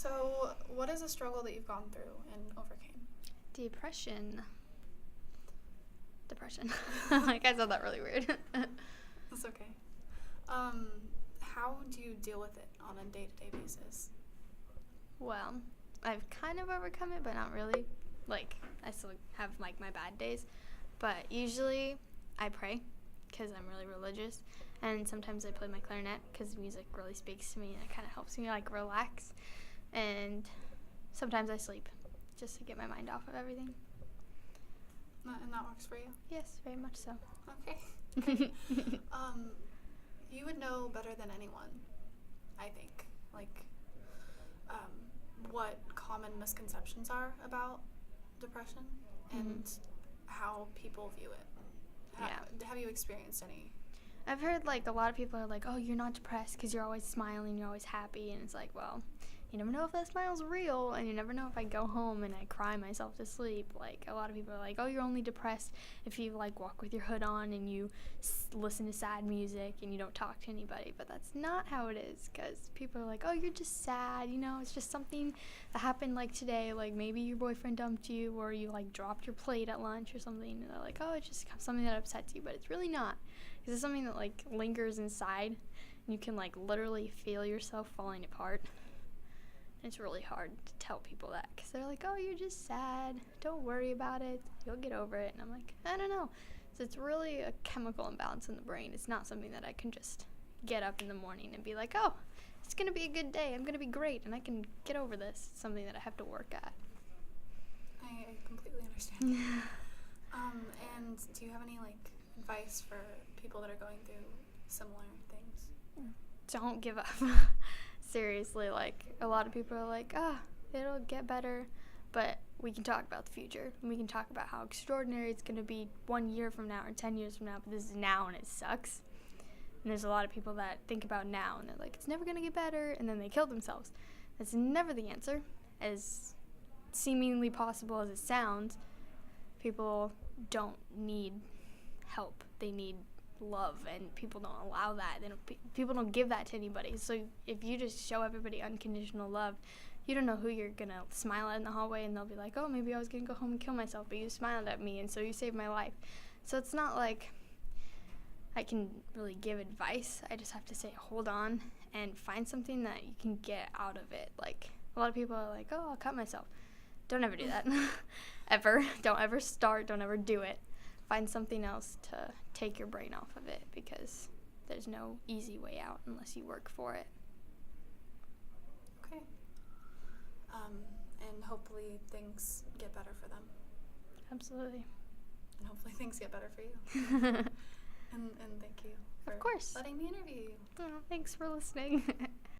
So, what is a struggle that you've gone through and overcame? Depression. Like, I said that really weird. That's okay. How do you deal with it on a day-to-day basis? Well, I've kind of overcome it, but not really. Like, I still have, like, my bad days. But usually I pray because I'm really religious. And sometimes I play my clarinet because music really speaks to me and it kind of helps me, like, relax. And sometimes I sleep just to get my mind off of everything. And that works for you? Yes, very much so. Okay. You would know better than anyone, I think, like, what common misconceptions are about depression and how people view it. Have you experienced any? I've heard, like, a lot of people are like, oh, you're not depressed because you're always smiling, you're always happy. And it's like, well, you never know if that smile's real, and you never know if I go home and I cry myself to sleep. Like, a lot of people are like, oh, you're only depressed if you, like, walk with your hood on and you listen to sad music and you don't talk to anybody. But that's not how it is, because people are like, oh, you're just sad, you know, it's just something that happened, like, today. Like, maybe your boyfriend dumped you, or you, like, dropped your plate at lunch or something. And they're like, oh, it's just something that upsets you. But it's really not, because it's something that, like, lingers inside, and you can, like, literally feel yourself falling apart. It's really hard to tell people that because they're like, oh, you're just sad. Don't worry about it. You'll get over it. And I'm like, I don't know. So it's really a chemical imbalance in the brain. It's not something that I can just get up in the morning and be like, oh, it's going to be a good day. I'm going to be great. And I can get over this. It's something that I have to work at. I completely understand. And do you have any, like, advice for people that are going through similar things? Don't give up. Seriously, like, a lot of people are like, it'll get better, but we can talk about the future, and we can talk about how extraordinary it's going to be 1 year from now or 10 years from now, but this is now, and it sucks. And there's a lot of people that think about now, and they're like, it's never going to get better, and then they kill themselves. That's never the answer. As seemingly possible as it sounds, people don't need help. They need love, and people don't allow that. People don't give that to anybody. So if you just show everybody unconditional love, you don't know who you're gonna smile at in the hallway, and they'll be like, oh, maybe I was gonna go home and kill myself, but you smiled at me, and so you saved my life. So it's not like I can really give advice. I just have to say, hold on and find something that you can get out of it. Like, a lot of people are like, oh, I'll cut myself. Don't ever do that. Ever. Don't ever start. Don't ever do it. Find something else to take your brain off of it, because there's no easy way out unless you work for it. Okay. And hopefully things get better for them. Absolutely. And hopefully things get better for you. and thank you for Of course. letting me interview you. Oh, thanks for listening.